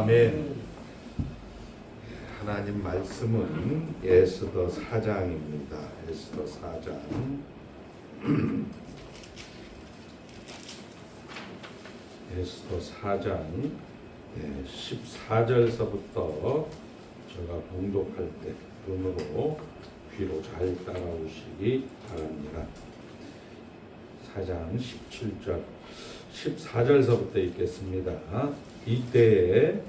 아멘. 하나님 말씀은 에스더 4장입니다. 에스더 4장. 에스더 4장 14절서부터 제가 봉독할 때 눈으로 귀로 잘 따라오시기 바랍니다. 4장 17절 14절서부터 읽겠습니다. 이때에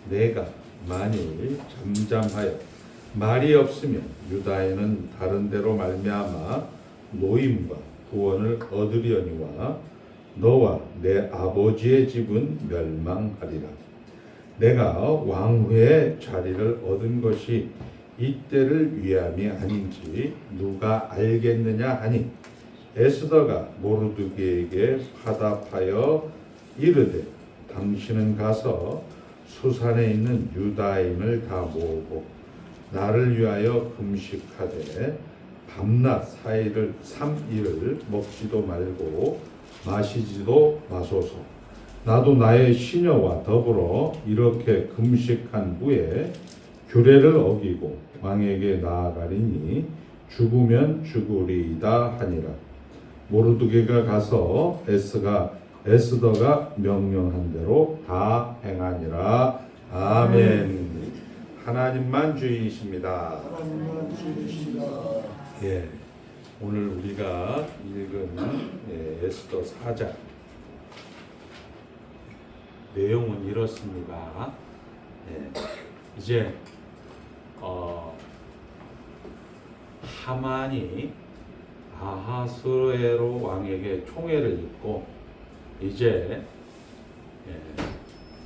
내가 만일 잠잠하여 말이 없으면 유다에는 다른 데로 말미암아 노임과 구원을 얻으려니와 너와 내 아버지의 집은 멸망하리라. 내가 왕후의 자리를 얻은 것이 이때를 위함이 아닌지 누가 알겠느냐 하니 에스더가 모르드게에게 화답하여 이르되 당신은 가서 수산에 있는 유다인을 다 모으고 나를 위하여 금식하되 밤낮 3일을 먹지도 말고 마시지도 마소서. 나도 나의 시녀와 더불어 이렇게 금식한 후에 규례를 어기고 왕에게 나아가리니 죽으면 죽으리이다 하니라. 모르드게가 가서 에스더가 명령한 대로 다 행하니라. 아멘. 하나님만 주이십니다. 예, 오늘 우리가 읽은 에스더 4장 내용은 이렇습니다. 이제 하만이 아하스웨로 왕에게 총애를 입고 이제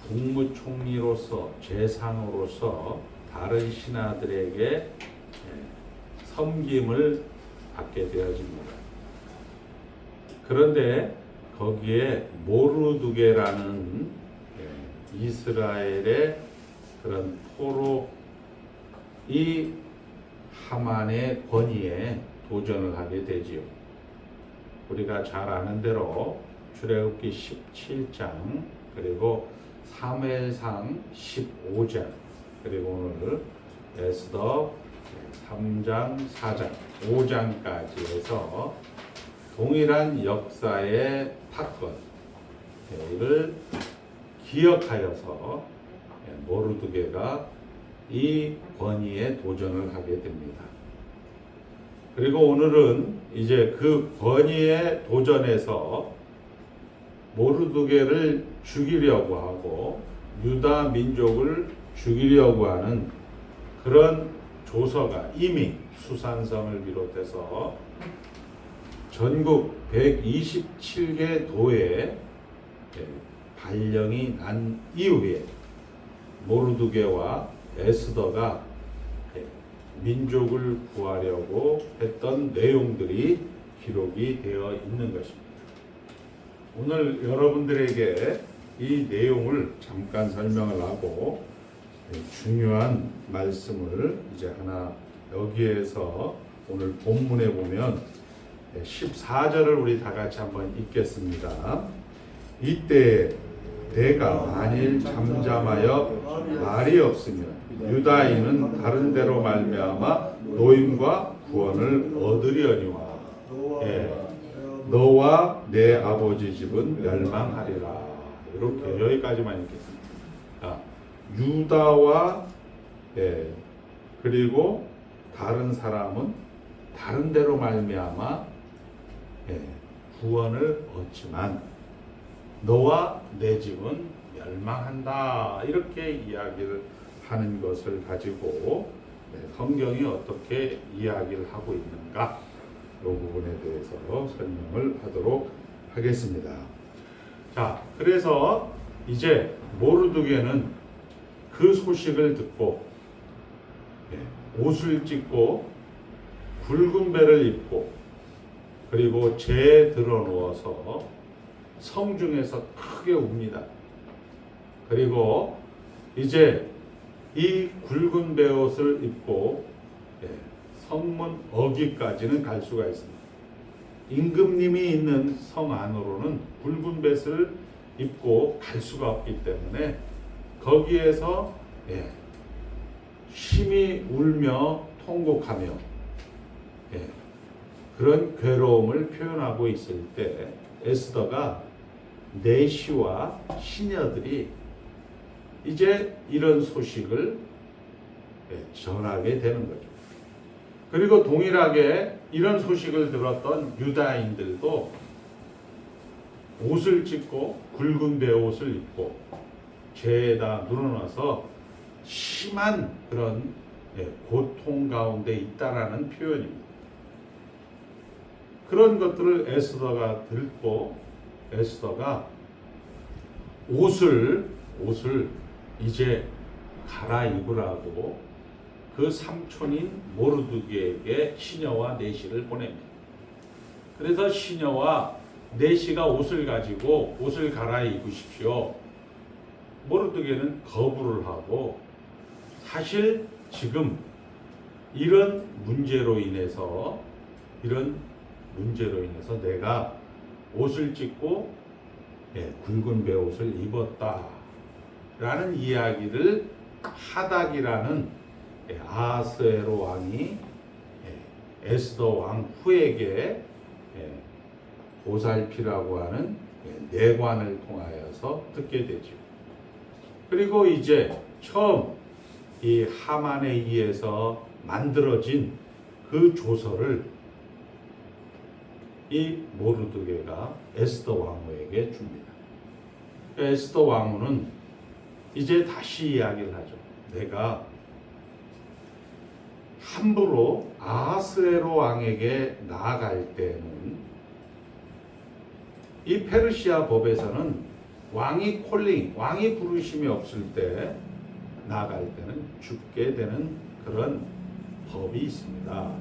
국무총리로서 재상으로서 다른 신하들에게 섬김을 받게 되어집니다. 그런데 거기에 모르드게라는 이스라엘의 그런 포로 이 하만의 권위에 도전을 하게 되지요. 우리가 잘 아는 대로 출애굽기 17장 그리고 사무엘상 15장 그리고 오늘 에스더 3장 4장 5장까지 해서 동일한 역사의 사건을 기억하여서 모르드게가 이 권위에 도전을 하게 됩니다. 그리고 오늘은 이제 그 권위에 도전해서 모르드게를 죽이려고 하고 유다 민족을 죽이려고 하는 그런 조서가 이미 수산성을 비롯해서 전국 127개 도에 발령이 난 이후에 모르드게와 에스더가 민족을 구하려고 했던 내용들이 기록이 되어 있는 것입니다. 오늘 여러분들에게 이 내용을 잠깐 설명을 하고 중요한 말씀을 이제 하나 여기에서 오늘 본문에 보면 14절을 우리 다 같이 한번 읽겠습니다. 이때 내가 만일 잠잠하여 말이 없으면 유다인은 다른 데로 말미암아 노임과 구원을 얻으려니와 너와 내 아버지 집은 멸망하리라. 이렇게 여기까지만 읽겠습니다. 유다와 그리고 다른 사람은 다른 데로 말미암아 구원을 얻지만 너와 내 집은 멸망한다. 이렇게 이야기를 하는 것을 가지고 성경이 어떻게 이야기를 하고 있는가 이 부분에 대해서 설명을 하도록 하겠습니다. 자, 그래서 이제 모르드게는 그 소식을 듣고 옷을 찢고 굵은 배를 입고 그리고 재에 들어 누워서 성중에서 크게 웁니다. 그리고 이제 이 굵은 베옷을 입고 성문 어귀까지는 갈 수가 있습니다. 임금님이 있는 성 안으로는 굵은 뱃을 입고 갈 수가 없기 때문에 거기에서 심히 울며 통곡하며 그런 괴로움을 표현하고 있을 때 에스더가 내시와 시녀들이 이제 이런 소식을 전하게 되는 거죠. 그리고 동일하게 이런 소식을 들었던 유다인들도 옷을 찢고 굵은 베옷을 입고 죄에다 누워놔서 심한 그런 고통 가운데 있다라는 표현입니다. 그런 것들을 에스더가 듣고 에스더가 옷을 이제 갈아입으라고 그 삼촌인 모르드게에게 시녀와 내시를 보냅니다. 그래서 시녀와 내시가 옷을 가지고 옷을 갈아입으십시오. 모르드게는 거부를 하고 사실 지금 이런 문제로 인해서 내가 옷을 찢고 굵은 베옷을 입었다라는 이야기를 하닥이라는 아하스웨로 왕이 에스더 왕 후에게 보살피라고 하는 내관을 통하여서 듣게 되죠. 그리고 이제 처음 이 하만에 의해서 만들어진 그 조서를 이 모르드게가 에스더 왕후에게 줍니다. 에스더 왕후는 이제 다시 이야기를 하죠. 내가 함부로 아하스웨로 왕에게 나아갈 때는 이 페르시아 법에서는 왕이 부르심이 없을 때 나아갈 때는 죽게 되는 그런 법이 있습니다.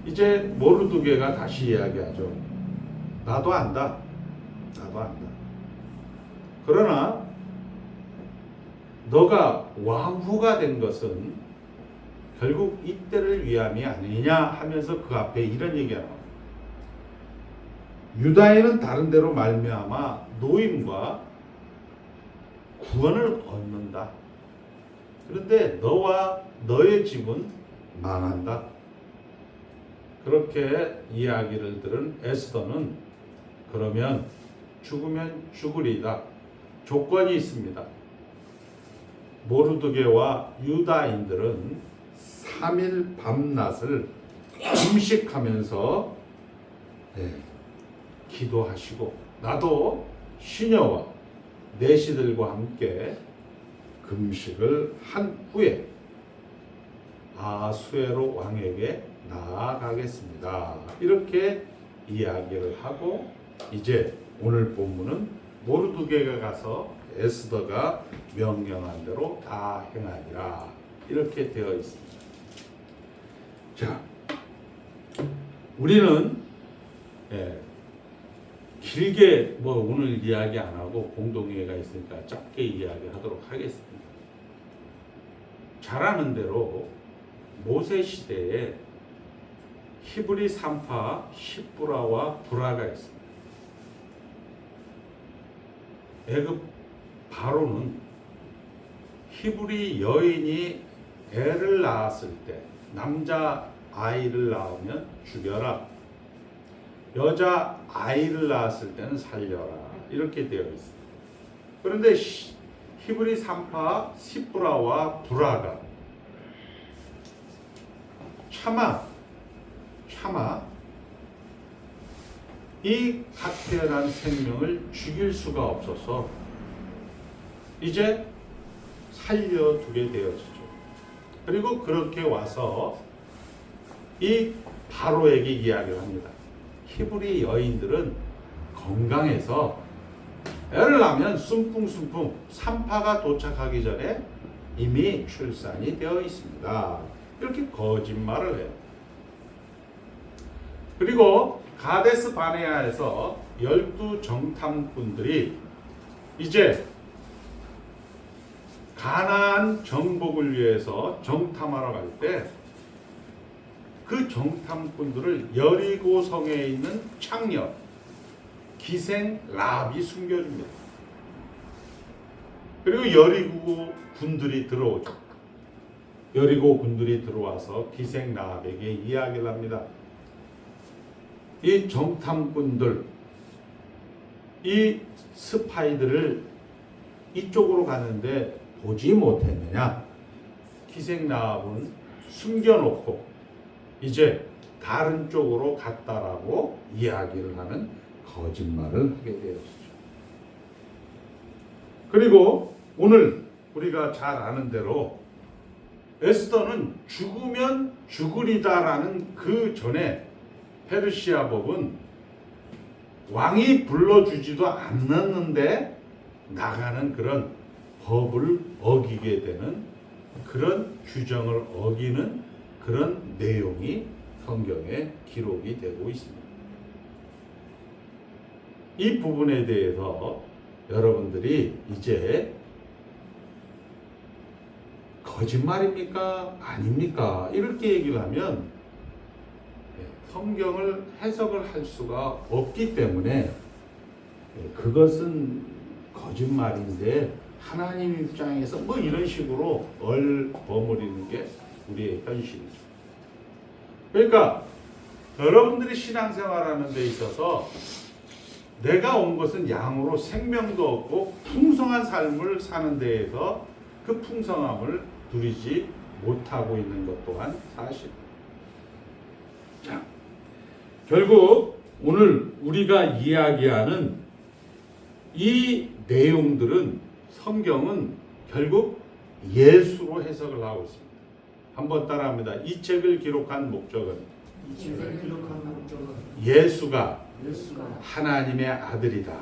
이제 모르드게가 다시 이야기하죠. 나도 안다. 그러나 너가 왕후가 된 것은 결국 이때를 위함이 아니냐 하면서 그 앞에 이런 얘기가 나옵니다. 유다인은 다른 데로 말미암아 노임과 구원을 얻는다. 그런데 너와 너의 집은 망한다. 그렇게 이야기를 들은 에스더는 그러면 죽으면 죽으리다. 조건이 있습니다. 모르드게와 유다인들은 3일 밤낮을 금식하면서 기도하시고 나도 시녀와 내시들과 함께 금식을 한 후에 아하스웨로 왕에게 나아가겠습니다. 이렇게 이야기를 하고 이제 오늘 본문은 모르드게가 가서 에스더가 명령한 대로 다 행하리라 이렇게 되어 있습니다. 자, 우리는 길게 오늘 이야기 안 하고 공동회의가 있으니까 짧게 이야기하도록 하겠습니다. 잘 아는 대로 모세 시대에 히브리 산파 십부라와 부라가 있습니다. 애굽 바로는 히브리 여인이 애를 낳았을 때 남자 아이를 낳으면 죽여라. 여자 아이를 낳았을 때는 살려라. 이렇게 되어 있습니다. 그런데 히브리 산파 십부라와 부라가 차마 이 갓 태어난 생명을 죽일 수가 없어서 이제 살려두게 되어지죠. 그리고 그렇게 와서 이 바로에게 이야기를 합니다. 히브리 여인들은 건강해서 애를 낳으면 숨풍숨풍 산파가 도착하기 전에 이미 출산이 되어 있습니다. 이렇게 거짓말을 해요. 그리고 가데스 바네아에서 12 정탐꾼들이 이제 가나안 정복을 위해서 정탐하러 갈 때 그 정탐꾼들을 여리고 성에 있는 창녀 기생 라합이 숨겨줍니다. 그리고 여리고 군들이 들어오죠. 여리고 군들이 들어와서 기생 라합에게 이야기를 합니다. 이 정탐꾼들, 이 스파이들을 이쪽으로 가는데 보지 못했느냐? 기생 라합은 숨겨놓고 이제 다른 쪽으로 갔다라고 이야기를 하는 거짓말을 하게 되었죠. 그리고 오늘 우리가 잘 아는 대로 에스더는 죽으면 죽으리다라는 그 전에 페르시아 법은 왕이 불러주지도 않았는데 나가는 그런 법을 어기게 되는 그런 규정을 어기는 그런 내용이 성경에 기록이 되고 있습니다. 이 부분에 대해서 여러분들이 이제 거짓말입니까? 아닙니까? 이렇게 얘기를 하면 성경을 해석을 할 수가 없기 때문에 그것은 거짓말인데 하나님 입장에서 뭐 이런 식으로 버무리는 게 우리의 현실이죠. 그러니까 여러분들이 신앙생활하는 데 있어서 내가 온 것은 양으로 생명도 얻고 풍성한 삶을 사는 데에서 그 풍성함을 누리지 못하고 있는 것 또한 사실. 자, 결국 오늘 우리가 이야기하는 이 내용들은 성경은 결국 예수로 해석을 하고 있습니다. 한번 따라합니다. 이 책을 기록한 목적은 예수가 하나님의 아들이다.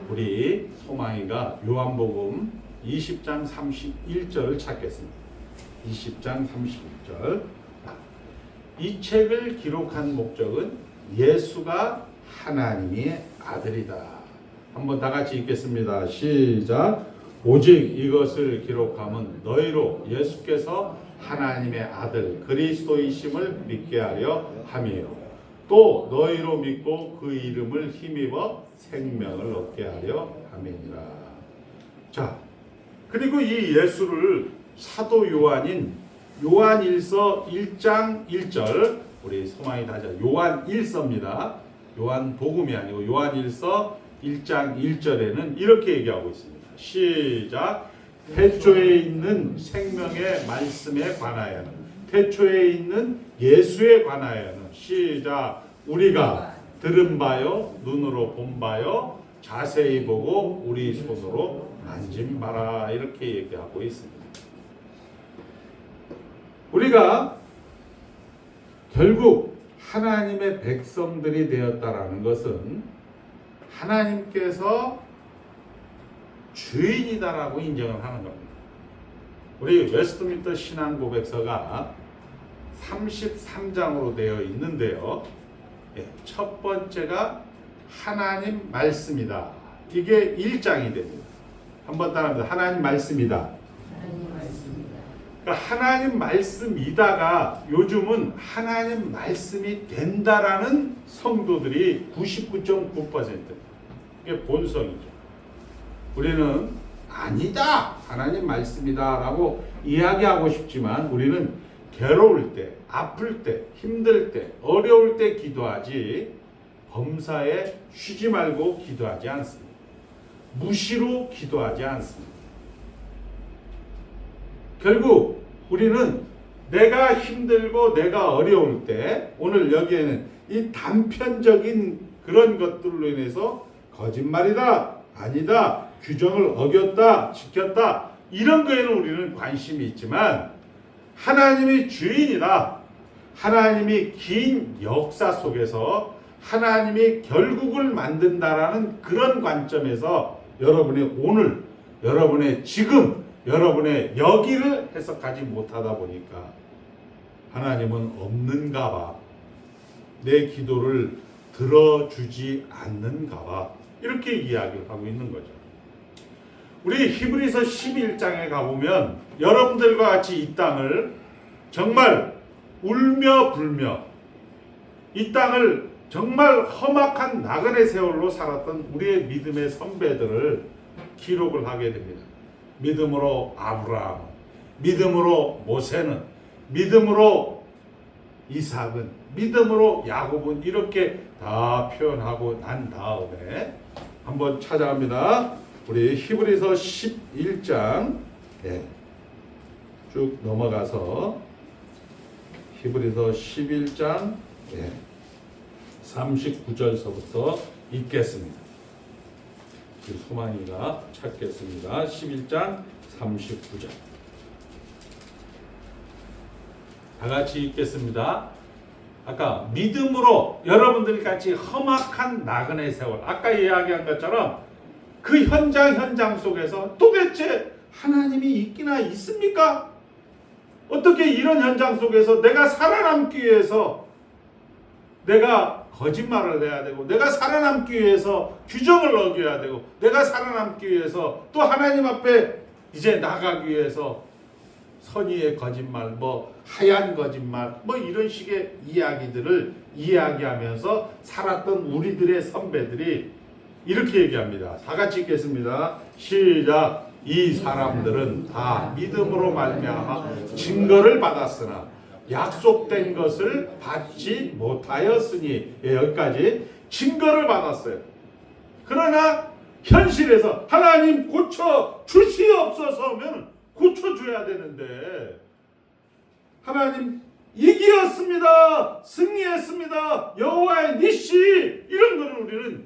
우리 소망이가 요한복음 20장 31절을 찾겠습니다. 20장 31절. 이 책을 기록한 목적은 예수가 하나님의 아들이다. 한번 다 같이 읽겠습니다. 시작. 오직 이것을 기록함은 너희로 예수께서 하나님의 아들 그리스도이심을 믿게 하려 함이요. 또 너희로 믿고 그 이름을 힘입어 생명을 얻게 하려 함이니라. 자, 그리고 이 예수를 사도 요한인 요한일서 1장 1절, 우리 소망이 다자 요한 1서입니다. 요한 복음이 아니고 요한일서 1장 1절에는 이렇게 얘기하고 있습니다. 시작. 태초에 있는 생명의 말씀에 관하여는, 태초에 있는 예수에 관하여는, 시작. 우리가 들은 바요 눈으로 본 바요 자세히 보고 우리 손으로 만진 바라. 이렇게 얘기하고 있습니다. 우리가 결국 하나님의 백성들이 되었다라는 것은 하나님께서 주인이다라고 인정을 하는 겁니다. 우리 웨스트민스터 신앙고백서가 33장으로 되어 있는데요. 첫 번째가 하나님 말씀이다. 이게 1장이 됩니다. 한번 따라합니다. 하나님 말씀이다. 그러니까 하나님 말씀이다가 요즘은 하나님 말씀이 된다라는 성도들이 99.9%. 이게 본성이죠. 우리는 아니다, 하나님 말씀이다 라고 이야기하고 싶지만 우리는 괴로울 때, 아플 때, 힘들 때, 어려울 때 기도하지 범사에 쉬지 말고 기도하지 않습니다. 무시로 기도하지 않습니다. 결국 우리는 내가 힘들고 내가 어려울 때, 오늘 여기에는 이 단편적인 그런 것들로 인해서 거짓말이다, 아니다, 규정을 어겼다, 지켰다, 이런 거에는 우리는 관심이 있지만 하나님이 주인이다, 하나님이 긴 역사 속에서 하나님이 결국을 만든다라는 그런 관점에서 여러분의 오늘, 여러분의 지금, 여러분의 여기를 해석하지 못하다 보니까 하나님은 없는가 봐, 내 기도를 들어주지 않는가 봐, 이렇게 이야기를 하고 있는 거죠. 우리 히브리서 11장에 가보면 여러분들과 같이 이 땅을 정말 울며 불며 이 땅을 정말 험악한 나그네 세월로 살았던 우리의 믿음의 선배들을 기록을 하게 됩니다. 믿음으로 아브라함, 믿음으로 모세는, 믿음으로 이삭은, 믿음으로 야곱은 이렇게 다 표현하고 난 다음에 한번 찾아갑니다. 우리 히브리서 11장 쭉 넘어가서 히브리서 11장 39절서부터 읽겠습니다. 소망이가 찾겠습니다. 11장 39절. 다 같이 읽겠습니다. 아까 믿음으로 여러분들 같이 험악한 나그네 세월, 아까 이야기한 것처럼 그 현장 속에서 도대체 하나님이 있기나 있습니까? 어떻게 이런 현장 속에서 내가 살아남기 위해서 내가 거짓말을 해야 되고, 내가 살아남기 위해서 규정을 어겨야 되고, 내가 살아남기 위해서 또 하나님 앞에 이제 나가기 위해서 선의의 거짓말, 뭐 하얀 거짓말, 뭐 이런 식의 이야기들을 이야기하면서 살았던 우리들의 선배들이 이렇게 얘기합니다. 다 같이 읽겠습니다. 시작. 이 사람들은 다 믿음으로 말미암아 증거를 받았으나 약속된 것을 받지 못하였으니, 여기까지 증거를 받았어요. 그러나 현실에서 하나님 고쳐 주시옵소서면 고쳐줘야 되는데, 하나님 이기었습니다, 승리했습니다, 여호와의 니시, 이런 거는 우리는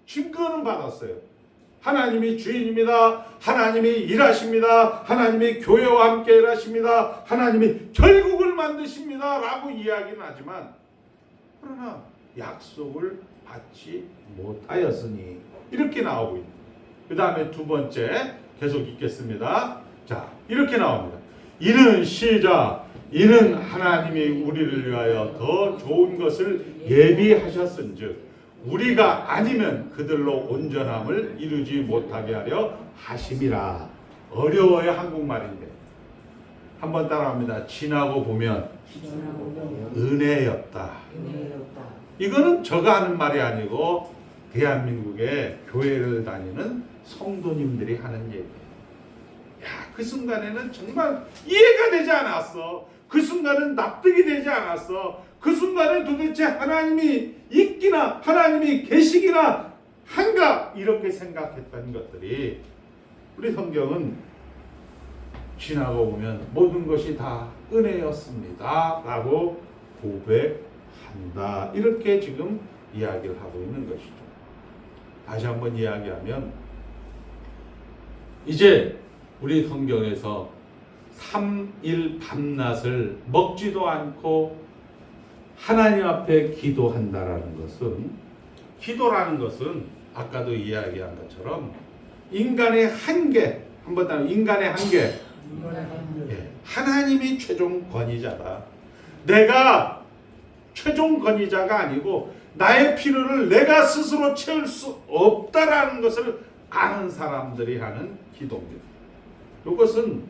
증거는 받았어요. 하나님이 주인입니다, 하나님이 일하십니다, 하나님이 교회와 함께 일하십니다, 하나님이 결국을 만드십니다 라고 이야기는 하지만, 그러나 약속을 받지 못하였으니, 이렇게 나오고 있는. 그 다음에 두 번째 계속 읽겠습니다. 자, 이렇게 나옵니다. 이는 시작. 이는 하나님이 우리를 위하여 더 좋은 것을 예비하셨은즉 우리가 아니면 그들로 온전함을 이루지 못하게 하려 하심이라. 어려워요, 한국말인데. 한번 따라합니다. 지나고 보면 은혜였다. 이거는 저가 하는 말이 아니고 대한민국의 교회를 다니는 성도님들이 하는 얘기예요. 야, 그 순간에는 정말 이해가 되지 않았어. 그 순간은 납득이 되지 않았어. 그 순간에 도대체 하나님이 있기나 하나님이 계시기나 한가, 이렇게 생각했던 것들이 우리 성경은 지나고 보면 모든 것이 다 은혜였습니다 라고 고백한다, 이렇게 지금 이야기를 하고 있는 것이죠. 다시 한번 이야기하면, 이제 우리 성경에서 3일 밤낮을 먹지도 않고 하나님 앞에 기도한다라는 것은, 기도라는 것은 아까도 이야기한 것처럼 인간의 한계, 한번 더, 인간의 한계. 하나님이 최종 권위자다. 내가 최종 권위자가 아니고 나의 필요를 내가 스스로 채울 수 없다라는 것을 아는 사람들이 하는 기도입니다. 이것은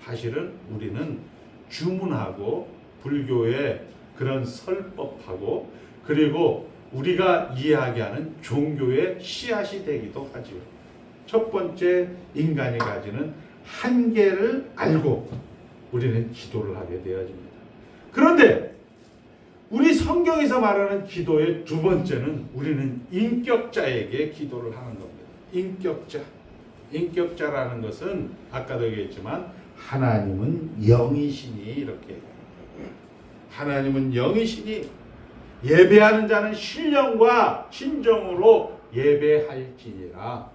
사실은 우리는 주문하고 불교의 그런 설법하고 그리고 우리가 이야기하는 종교의 씨앗이 되기도 하지요. 첫 번째, 인간이 가지는 한계를 알고 우리는 기도를 하게 되어집니다. 그런데 우리 성경에서 말하는 기도의 두 번째는 우리는 인격자에게 기도를 하는 겁니다. 인격자. 인격자라는 것은 아까도 얘기했지만 하나님은 영이시니, 이렇게 하나님은 영이시니 예배하는 자는 신령과 진정으로 예배할지니라.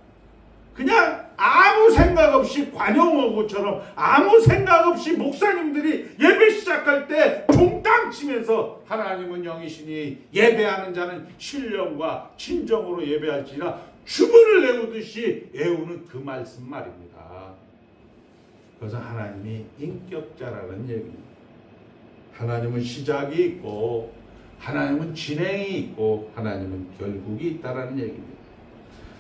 그냥 아무 생각 없이 관용어구처럼 아무 생각 없이 목사님들이 예배 시작할 때 종땅 치면서 하나님은 영이시니 예배하는 자는 신령과 진정으로 예배할지니라 주문을 외우듯이 외우는 그 말씀 말입니다. 그래서 하나님이 인격자라는 얘기입니다. 하나님은 시작이 있고 하나님은 진행이 있고 하나님은 결국이 있다라는 얘기입니다.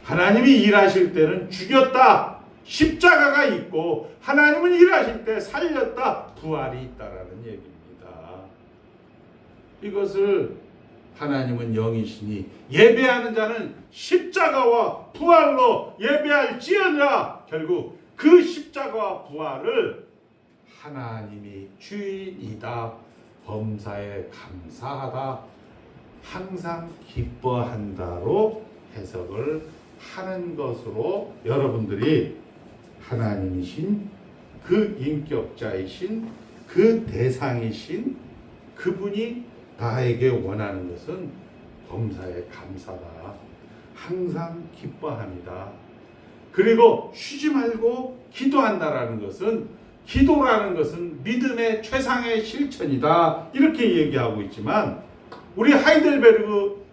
하나님이 일하실 때는 죽였다, 십자가가 있고 하나님은 일하실 때 살렸다, 부활이 있다라는 얘기입니다. 이것을 하나님은 영이시니 예배하는 자는 십자가와 부활로 예배할지어다. 결국 그 십자가와 부활을 하나님이 주인이다, 범사에 감사하다, 항상 기뻐한다로 해석을 하는 것으로 여러분들이 하나님이신 그 인격자이신 그 대상이신 그분이 나에게 원하는 것은 범사에 감사다, 항상 기뻐합니다. 그리고 쉬지 말고 기도한다라는 것은, 기도라는 것은 믿음의 최상의 실천이다, 이렇게 얘기하고 있지만 우리 하이델베르그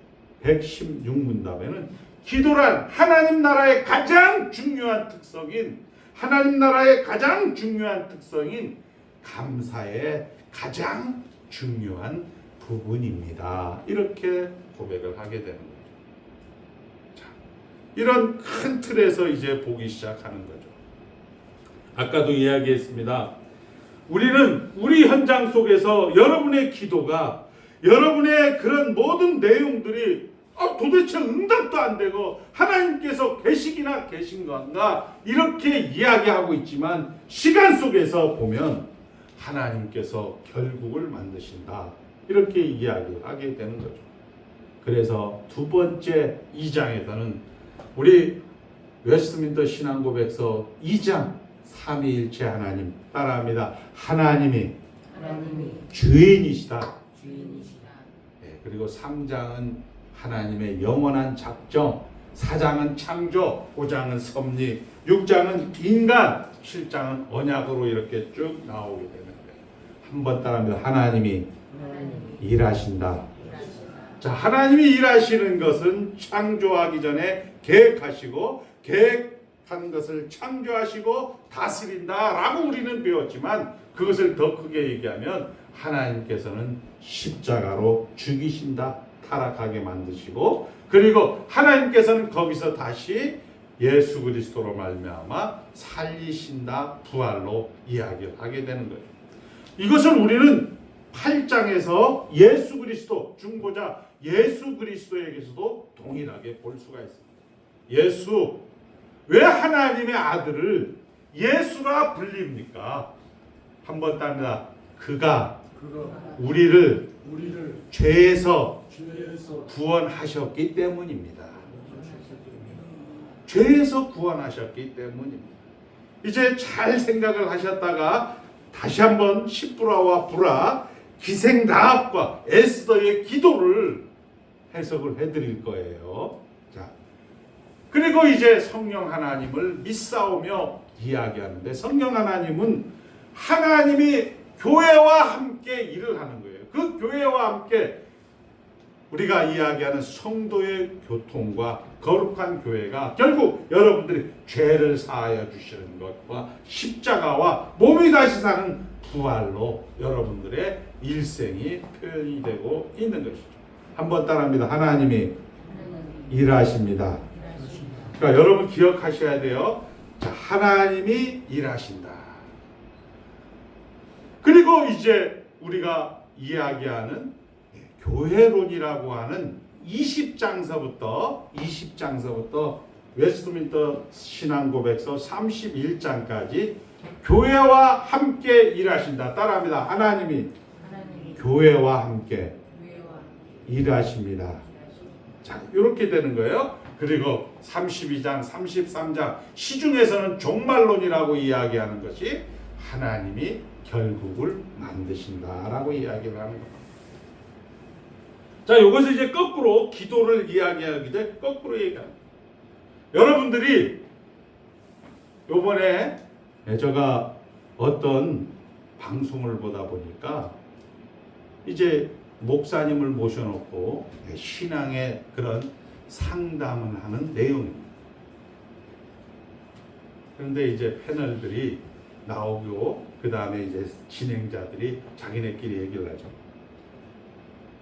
116문답에는 기도란 하나님 나라의 가장 중요한 특성인, 하나님 나라의 가장 중요한 특성인 감사의 가장 중요한 부분입니다, 이렇게 고백을 하게 되는 거죠. 자, 이런 큰 틀에서 이제 보기 시작하는 거죠. 아까도 이야기했습니다. 우리는 우리 현장 속에서 여러분의 기도가, 여러분의 그런 모든 내용들이 도대체 응답도 안 되고 하나님께서 계시기나 계신 건가 이렇게 이야기하고 있지만 시간 속에서 보면 하나님께서 결국을 만드신다, 이렇게 이야기하게 되는 거죠. 그래서 두 번째 2장에서는 우리 웨스트민스터 신앙고백서 2장 삼위일체 하나님 따라합니다. 하나님이 주인이시다. 네, 그리고 3장은 하나님의 영원한 작정, 4장은 창조, 5장은 섭리, 6장은 인간, 7장은 언약으로 이렇게 쭉 나오게 되는 거예요. 한번 따라합니다. 하나님이 일하신다. 자, 하나님이 일하시는 것은 창조하기 전에 계획하시고, 계획한 것을 창조하시고 다스린다라고 우리는 배웠지만, 그것을 더 크게 얘기하면 하나님께서는 십자가로 죽이신다, 타락하게 만드시고, 그리고 하나님께서는 거기서 다시 예수 그리스도로 말미암아 살리신다, 부활로 이야기를 하게 되는 거예요. 이것을 우리는 8장에서 예수 그리스도, 중보자 예수 그리스도에게서도 동일하게 볼 수가 있습니다. 예수, 왜 하나님의 아들을 예수라 불립니까? 한번 따릅니다. 그가 우리를 죄에서 구원하셨기 때문입니다. 죄에서 구원하셨기 때문입니다. 이제 잘 생각을 하셨다가 다시 한번 십부라와 부라, 기생 라합과 에스더의 기도를 해석을 해드릴 거예요. 자, 그리고 이제 성령 하나님을 믿사오며 이야기하는데, 성령 하나님은 하나님이 교회와 함께 일을 하는 거예요. 그 교회와 함께 우리가 이야기하는 성도의 교통과 거룩한 교회가 결국 여러분들이 죄를 사하여 주시는 것과 십자가와 몸이 다시 사는 부활로 여러분들의 일생이 표현이 되고 있는 것이죠. 한번 따라합니다. 하나님이 일하십니다. 그러니까 여러분 기억하셔야 돼요. 자, 하나님이 일하신다. 그리고 이제 우리가 이야기하는 교회론이라고 하는 20장서부터 웨스트민스터 신앙고백서 31장까지 교회와 함께 일하신다. 따라합니다. 하나님이 교회와 함께 일하십니다. 자, 이렇게 되는 거예요. 그리고 32장, 33장 시중에서는 종말론이라고 이야기하는 것이 하나님이 결국을 만드신다라고 이야기를 하는 겁니다. 자, 이것을 이제 거꾸로 기도를 이야기하기 때 거꾸로 얘기합니다. 여러분들이 요번에 제가 어떤 방송을 보다 보니까 이제 목사님을 모셔놓고 신앙의 그런 상담을 하는 내용입니다. 그런데 이제 패널들이 나오고 그 다음에 이제 진행자들이 자기네끼리 얘기를 하죠.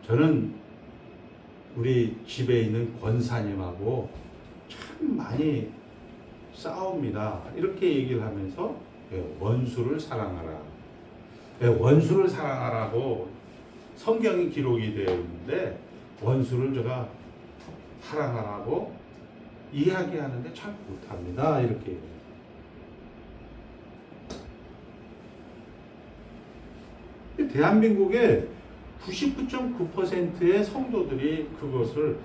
저는 우리 집에 있는 권사님하고 참 많이 싸웁니다. 이렇게 얘기를 하면서 원수를 사랑하라. 원수를 사랑하라고 성경이 기록이 되어 있는데 원수를 제가 사랑하라고 이야기하는데 잘 못합니다. 이렇게. 대한민국의 99.9%의 성도들이 그것을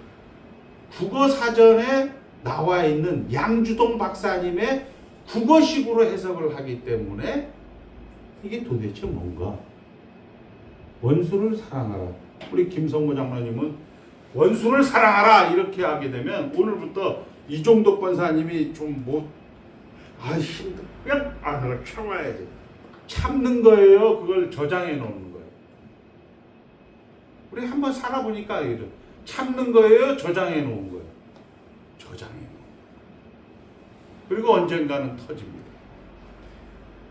국어사전에 나와 있는 양주동 박사님의 국어식으로 해석을 하기 때문에 이게 도대체 뭔가? 원수를 사랑하라. 우리 김성모 장로님은 원수를 사랑하라 이렇게 하게 되면 오늘부터 이종덕 권사님이 좀 힘들어. 그냥 그걸 참아야지. 참는 거예요. 그걸 저장해 놓는 거예요. 우리 한번 살아보니까 알겠죠. 참는 거예요. 저장해 놓은 거예요. 저장해 놓은 거예요. 그리고 언젠가는 터집니다.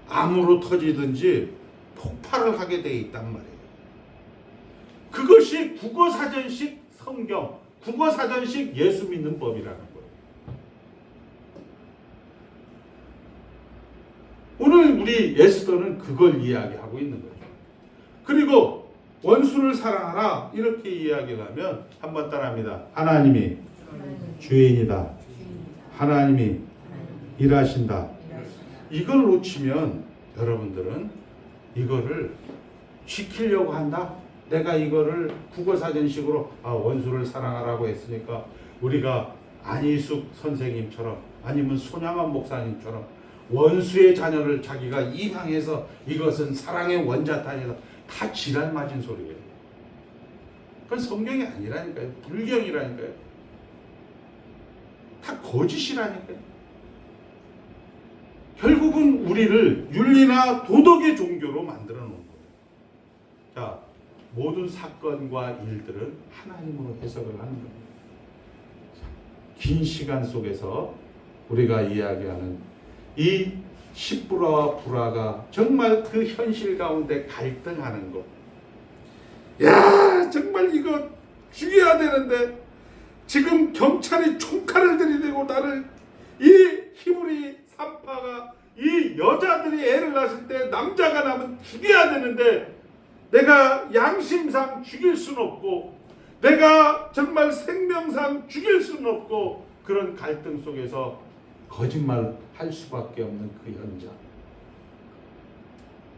암으로 터지든지 폭발을 하게 돼 있단 말이에요. 그것이 국어사전식 성경, 국어사전식 예수 믿는 법이라는 거예요. 오늘 우리 에스더는 그걸 이야기하고 있는 거죠. 그리고 원수를 사랑하라 이렇게 이야기를 하면 한번 따라합니다. 하나님이 주인이다. 하나님이 일하신다. 이걸 놓치면 여러분들은 이거를 지키려고 한다. 내가 이거를 국어사전식으로 원수를 사랑하라고 했으니까 우리가 안희숙 선생님처럼 아니면 손양환 목사님처럼 원수의 자녀를 자기가 입양해서 이것은 사랑의 원자탄이다. 다 지랄 맞은 소리예요. 그건 성경이 아니라니까요. 불경이라니까요. 다 거짓이라니까요. 결국은 우리를 윤리나 도덕의 종교로 만들어 놓은 거예요. 자, 모든 사건과 일들은 하나님으로 해석을 하는 겁니다. 긴 시간 속에서 우리가 이야기하는 이 십불화와 불화가 정말 그 현실 가운데 갈등하는 것. 야, 정말 이거 죽여야 되는데 지금 경찰이 총칼을 들이대고 나를 이 히브리 산파가 이 여자들이 애를 낳았을 때 남자가 나면 죽여야 되는데 내가 양심상 죽일 수는 없고 내가 정말 생명상 죽일 수는 없고 그런 갈등 속에서 거짓말을 할 수밖에 없는 그 현장.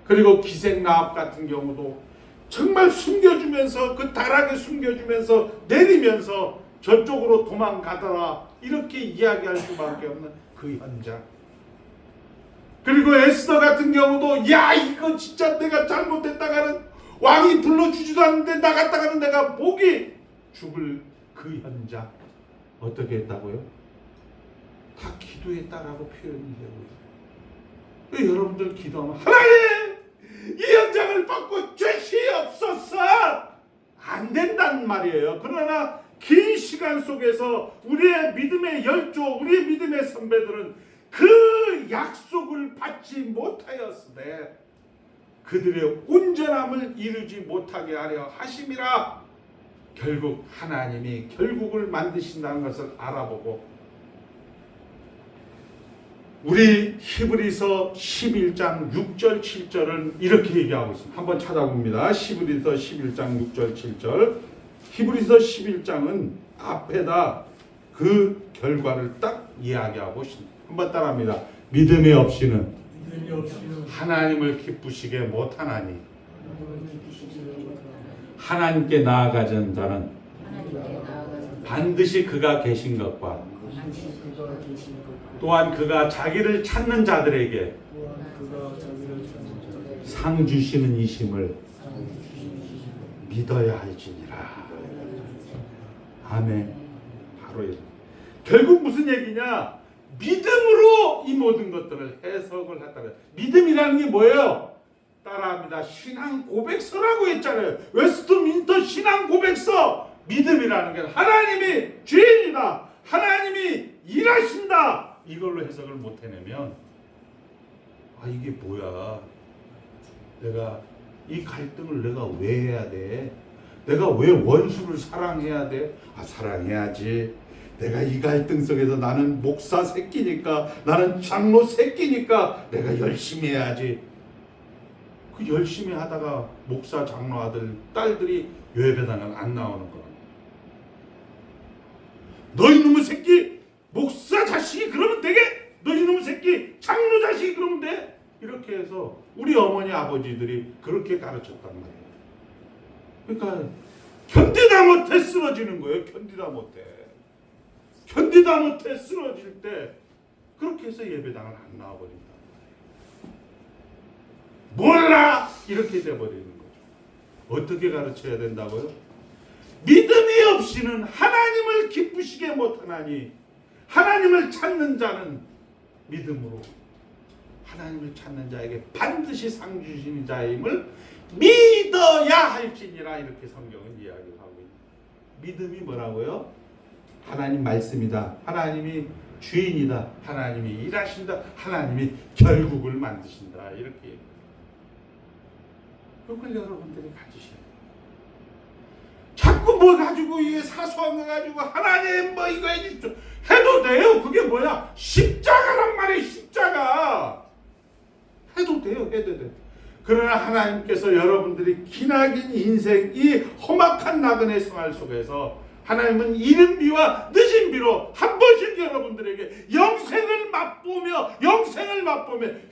그리고 기생나합 같은 경우도 정말 숨겨주면서 그 다락에 숨겨주면서 내리면서 저쪽으로 도망가더라 이렇게 이야기할 수밖에 없는 그 현장. 그리고 에스더 같은 경우도 야 이거 진짜 내가 잘못했다가는 왕이 불러주지도 않는데 나갔다가는 내가 목이 죽을 그 현장. 어떻게 했다고요? 다 기도했다라고 표현이 되고 있어요. 여러분들 기도하면 하나님 이 현장을 받고 주시옵소서 안 된단 말이에요. 그러나 긴 시간 속에서 우리의 믿음의 열조, 우리의 믿음의 선배들은 그 약속을 받지 못하였으되 그들의 온전함을 이루지 못하게 하려 하심이라. 결국 하나님이 결국을 만드신다는 것을 알아보고 우리 히브리서 11장 6절 7절은 이렇게 얘기하고 있습니다. 한번 찾아봅니다. 히브리서 11장 6절 7절. 히브리서 11장은 앞에다 그 결과를 딱 이야기하고 있습니다. 한번 따라합니다. 믿음이 없이는 하나님을 기쁘시게 못하나니 하나님께 나아가는 자는 반드시 그가 계신 것과 또한 그가 자기를 찾는 자들에게 상 주시는 이심을 믿어야 할지니라. 아멘. 바로 이런. 결국 무슨 얘기냐? 믿음으로 이 모든 것들을 해석을 했다는. 믿음이라는 게 뭐예요? 따라합니다. 신앙 고백서라고 했잖아요. 웨스트민스터 신앙 고백서. 믿음이라는 게 하나님이 주인이다. 하나님이 일하신다. 이걸로 해석을 못 해내면 이게 뭐야? 내가 이 갈등을 내가 왜 해야 돼? 내가 왜 원수를 사랑해야 돼? 사랑해야지. 내가 이 갈등 속에서 나는 목사 새끼니까, 나는 장로 새끼니까 내가 열심히 해야지. 그 열심히 하다가 목사, 장로 아들, 딸들이 예배당을 안 나오는 거야. 너 이놈의 새끼 목사 자식이 그러면 되게? 너 이놈의 새끼 장로 자식이 그러면 돼? 이렇게 해서 우리 어머니 아버지들이 그렇게 가르쳤단 말이에요. 그러니까 견디다 못해 쓰러지는 거예요. 견디다 못해 쓰러질 때 그렇게 해서 예배당을 안 나와버린다. 몰라! 이렇게 돼버리는 거죠. 어떻게 가르쳐야 된다고요? 믿음이 없이는 하나님을 기쁘시게 못하나니 하나님을 찾는 자는 믿음으로 하나님을 찾는 자에게 반드시 상 주시는 자임을 믿어야 할지니라. 이렇게 성경은 이야기를 하고 있습니다. 믿음이 뭐라고요? 하나님 말씀이다. 하나님이 주인이다. 하나님이 일하신다. 하나님이 결국을 만드신다. 이렇게 얘기합니다. 이걸 여러분들이 가지셔야 돼요. 자꾸 뭐 가지고 이게 사소한 거 가지고 하나님 뭐 이거 해주십시오 해도 돼요. 그게 뭐야? 십자가란 말이에요. 십자가 해도 돼요. 그러나 하나님께서 여러분들이 기나긴 인생 이 험악한 나그네 생활 속에서 하나님은 이른 비와 늦은 비로 한 번씩 여러분들에게 영생을 맛보며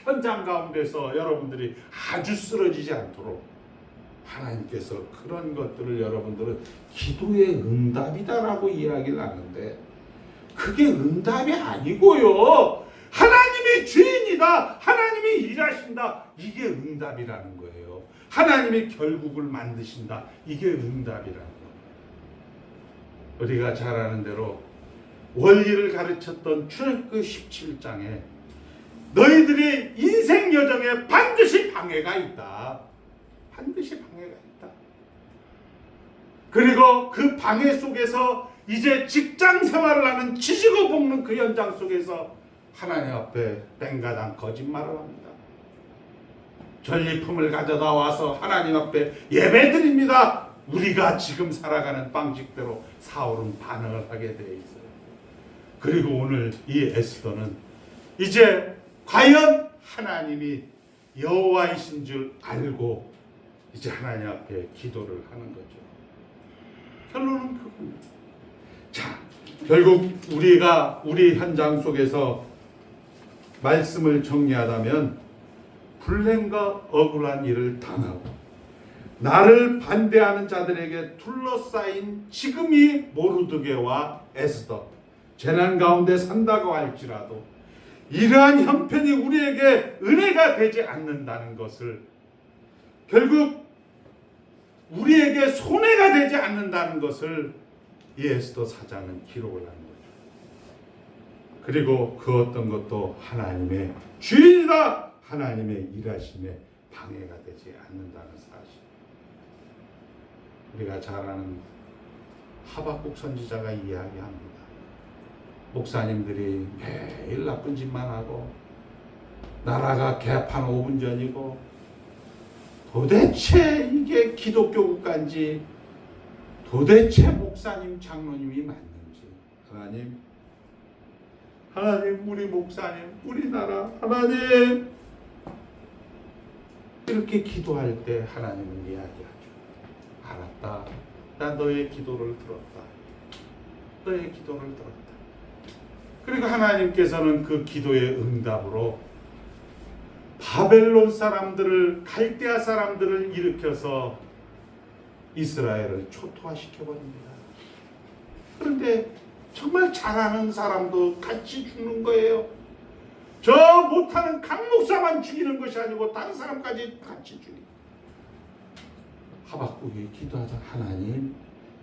현장 가운데서 여러분들이 아주 쓰러지지 않도록 하나님께서 그런 것들을 여러분들은 기도의 응답이다라고 이야기를 하는데 그게 응답이 아니고요. 하나님이 주인이다. 하나님이 일하신다. 이게 응답이라는 거예요. 하나님이 결국을 만드신다. 이게 응답이라는 거예요. 우리가 잘 아는 대로 원리를 가르쳤던 출애굽기 17장에 너희들이 인생 여정에 반드시 방해가 있다. 반드시 방해가 있다. 그리고 그 방해 속에서 이제 직장 생활을 하는 지지고 볶는 그 현장 속에서 하나님 앞에 뱅가당 거짓말을 합니다. 전리품을 가져다 와서 하나님 앞에 예배드립니다. 우리가 지금 살아가는 방식대로 사울은 반응을 하게 되어 있어요. 그리고 오늘 이 에스더는 이제 과연 하나님이 여호와이신 줄 알고 이제 하나님 앞에 기도를 하는 거죠. 결론은 그겁니다. 자, 결국 우리가 우리 현장 속에서 말씀을 정리하다면 불행과 억울한 일을 당하고 나를 반대하는 자들에게 둘러싸인 지금이 모르드게와 에스더 재난 가운데 산다고 할지라도 이러한 형편이 우리에게 은혜가 되지 않는다는 것을 결국 우리에게 손해가 되지 않는다는 것을 이 에스더 4장은 기록을 하는 거죠. 그리고 그 어떤 것도 하나님의 주인이다. 하나님의 일하심에 방해가 되지 않는다는 사실. 우리가 잘 아는 하박국 선지자가 이야기합니다. 목사님들이 매일 나쁜 짓만 하고 나라가 개판 5분 전이고 도대체 이게 기독교 국가인지 도대체 목사님 장로님이 맞는지 하나님 우리 목사님 우리나라 하나님 이렇게 기도할 때 하나님은 이야기하죠. 알았다. 나 너의 기도를 들었다. 너의 기도를 들었다. 그리고 하나님께서는 그 기도의 응답으로 바벨론 사람들을 갈대아 사람들을 일으켜서 이스라엘을 초토화시켜버립니다. 그런데 정말 잘하는 사람도 같이 죽는 거예요. 저 못하는 강 목사만 죽이는 것이 아니고 다른 사람까지 같이 죽이는. 하박국이 기도하자 하나님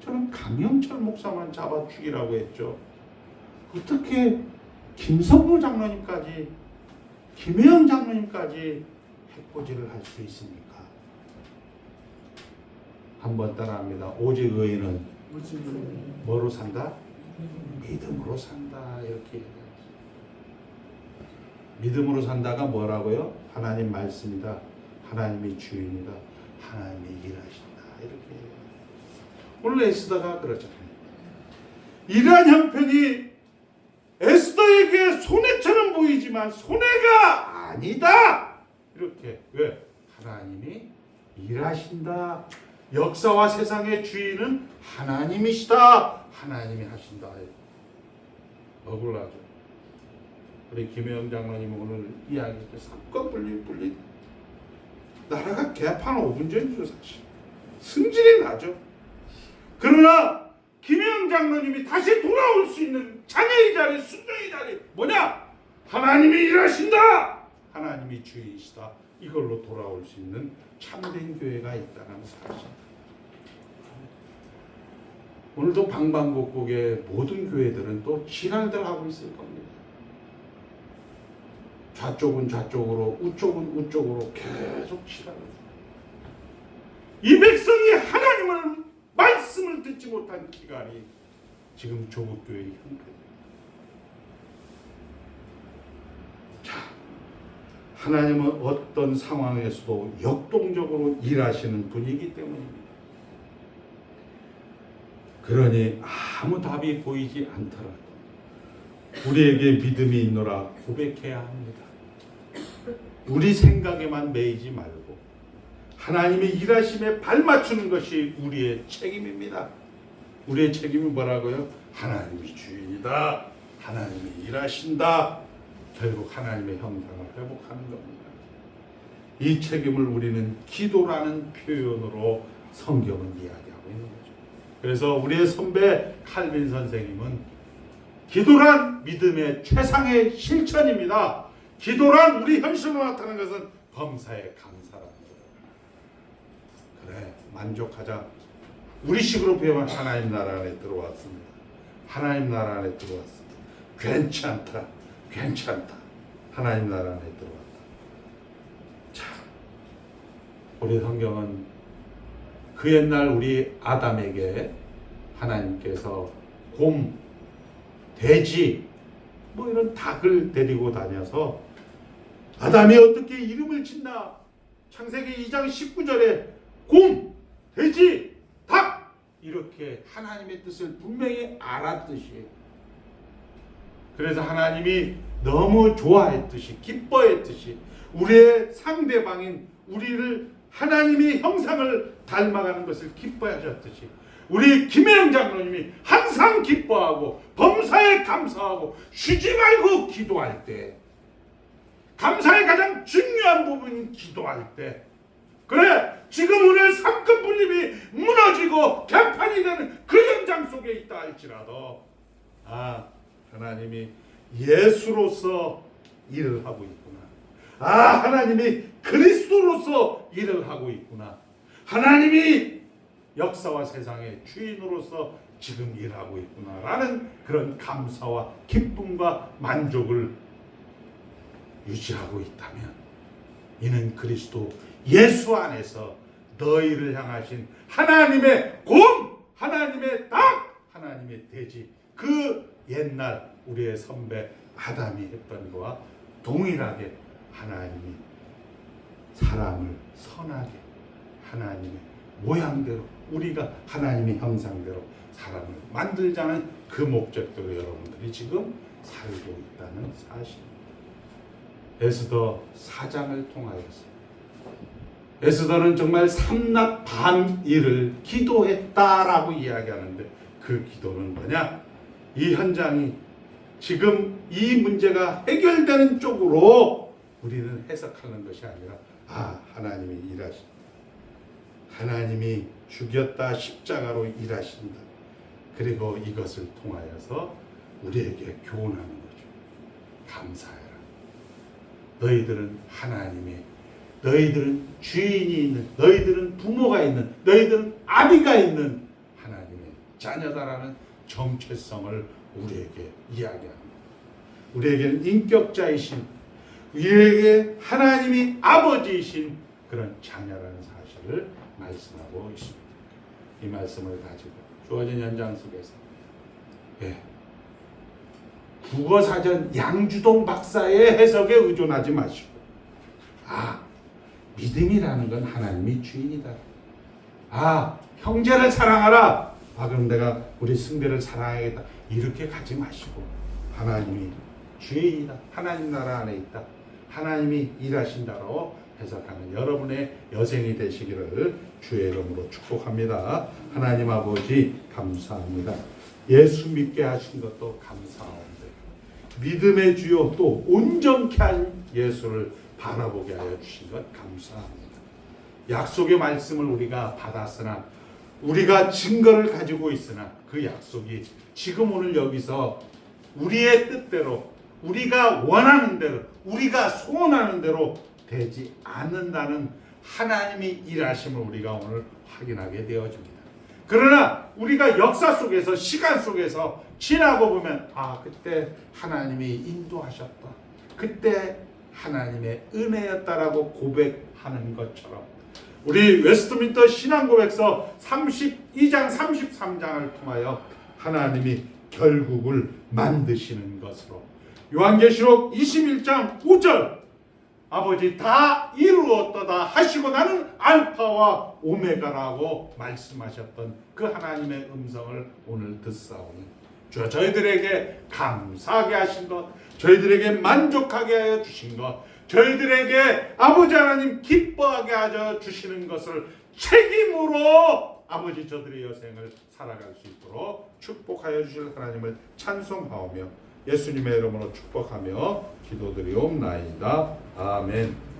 저는 강영철 목사만 잡아 죽이라고 했죠. 어떻게 김성무 장로님까지 김혜영 장로님까지 해코지를 할 수 있습니까? 한번 따라합니다. 오직 의인은 뭐로 산다? 믿음으로 산다. 이렇게 얘기합니다. 믿음으로 산다가 뭐라고요? 하나님 말씀이다. 하나님이 주인이다. 하나님이 일하신다. 이렇게 얘기합니다. 오늘 에스더가 그러잖아요. 이러한 형편이 에스더에게 손해처럼 보이지만 손해가 아니다. 이렇게. 왜? 하나님이 일하신다. 역사와 세상의 주인은 하나님이시다. 하나님이 하신다. 억울하죠. 우리 김혜영 장로님 오늘 이야기했죠. 사건 분리 나라가 개판 5분 전이죠. 사실 승질이 나죠. 그러나 김혜영 장로님이 다시 돌아올 수 있는 자녀의 자리, 순종의 자리 뭐냐? 하나님이 일하신다. 하나님이 주이시다. 이걸로 돌아올 수 있는 참된 교회가 있다는 사실. 오늘도 방방곡곡의 모든 교회들은 또 진알들 하고 있을 겁니다. 좌쪽은 좌쪽으로, 우쪽은 우쪽으로 계속 치닫는. 이 백성이 하나님을 말씀을 듣지 못한 기간이 지금 조국교회의 형편입니다. 자, 하나님은 어떤 상황에서도 역동적으로 일하시는 분이기 때문입니다. 그러니 아무 답이 보이지 않더라도 우리에게 믿음이 있노라 고백해야 합니다. 우리 생각에만 매이지 말고 하나님의 일하심에 발맞추는 것이 우리의 책임입니다. 우리의 책임이 뭐라고요? 하나님이 주인이다. 하나님이 일하신다. 결국 하나님의 형상을 회복하는 겁니다. 이 책임을 우리는 기도라는 표현으로 성경은 이야기하고 있는 거죠. 그래서 우리의 선배 칼빈 선생님은 기도란 믿음의 최상의 실천입니다. 기도란 우리 현실로 나타나는 것은 범사에 감사랍니다. 그래, 만족하자. 우리식으로 표현한 하나님 나라 안에 들어왔습니다. 하나님 나라 안에 들어왔습니다. 괜찮다. 괜찮다. 하나님 나라 안에 들어왔다. 자, 우리 성경은 그 옛날 우리 아담에게 하나님께서 곰, 돼지, 뭐 이런 닭을 데리고 다녀서 아담이 어떻게 이름을 짓나? 창세기 2장 19절에 곰, 돼지, 닭 이렇게 하나님의 뜻을 분명히 알았듯이, 그래서 하나님이 너무 좋아했듯이, 기뻐했듯이 우리의 상대방인 우리를 하나님의 형상을 닮아가는 것을 기뻐하셨듯이 우리 김혜영 장로님이 항상 기뻐하고 범사에 감사하고 쉬지 말고 기도할 때, 감사의 가장 중요한 부분인 기도할 때, 그래 지금 오늘 삼급 분립이 무너지고 개판이 되는 그 현장 속에 있다 할지라도 하나님이 예수로서 일을 하고 있구나. 하나님이 그리스도로서 일을 하고 있구나. 하나님이 역사와 세상의 주인으로서 지금 일하고 있구나 라는 그런 감사와 기쁨과 만족을 유지하고 있다면 이는 그리스도 예수 안에서 너희를 향하신 하나님의 곰, 하나님의 닭, 하나님의 돼지, 그 옛날 우리의 선배 아담이 했던 것과 동일하게 하나님이 사람을 선하게 하나님의 모양대로, 우리가 하나님의 형상대로 사람을 만들자는 그 목적대로 여러분들이 지금 살고 있다는 사실입니다. 에스더 4장을 통하여서 에스더는 정말 삼납 반일을 기도했다라고 이야기하는데 그 기도는 뭐냐? 이 현장이 지금 이 문제가 해결되는 쪽으로 우리는 해석하는 것이 아니라 하나님이 일하신다. 하나님이 죽였다 십자가로 일하신다. 그리고 이것을 통하여서 우리에게 교훈하는 거죠. 감사해라. 너희들은 너희들은 주인이 있는, 너희들은 부모가 있는, 너희들은 아비가 있는 하나님의 자녀다라는 정체성을 우리에게 이야기합니다. 우리에게는 인격자이신, 우리에게 하나님이 아버지이신 그런 자녀라는 사실을 말씀하고 있습니다. 이 말씀을 가지고 주어진 현장 속에서 국어사전 양주동 박사의 해석에 의존하지 마시고 믿음이라는 건 하나님이 주인이다. 형제를 사랑하라. 그럼 내가 우리 승배를 사랑하겠다. 이렇게 가지 마시고 하나님이 주인이다. 하나님 나라 안에 있다. 하나님이 일하신다로 해석하는 여러분의 여생이 되시기를 주의 이름으로 축복합니다. 하나님 아버지 감사합니다. 예수 믿게 하신 것도 감사합니다. 믿음의 주요 또 온전케 한 예수를 바라보게 하여 주신 것 감사합니다. 약속의 말씀을 우리가 받았으나 우리가 증거를 가지고 있으나 그 약속이 지금 오늘 여기서 우리의 뜻대로 우리가 원하는 대로 우리가 소원하는 대로 되지 않는다는 하나님의 일하심을 우리가 오늘 확인하게 되어집니다. 그러나 우리가 역사 속에서 시간 속에서 지나고 보면 그때 하나님이 인도하셨다. 그때 하나님의 은혜였다라고 고백하는 것처럼 우리 웨스트민스터 신앙고백서 32장 33장을 통하여 하나님이 결국을 만드시는 것으로 요한계시록 21장 5절 아버지 다 이루었도다 하시고 나는 알파와 오메가라고 말씀하셨던 그 하나님의 음성을 오늘 듣사오니 주여 저희들에게 감사하게 하신 것, 저희들에게 만족하게 하여 주신 것, 저희들에게 아버지 하나님 기뻐하게 하여 주시는 것을 책임으로 아버지 저들의 여생을 살아갈 수 있도록 축복하여 주실 하나님을 찬송하오며 예수님의 이름으로 축복하며 기도드리옵나이다. 아멘.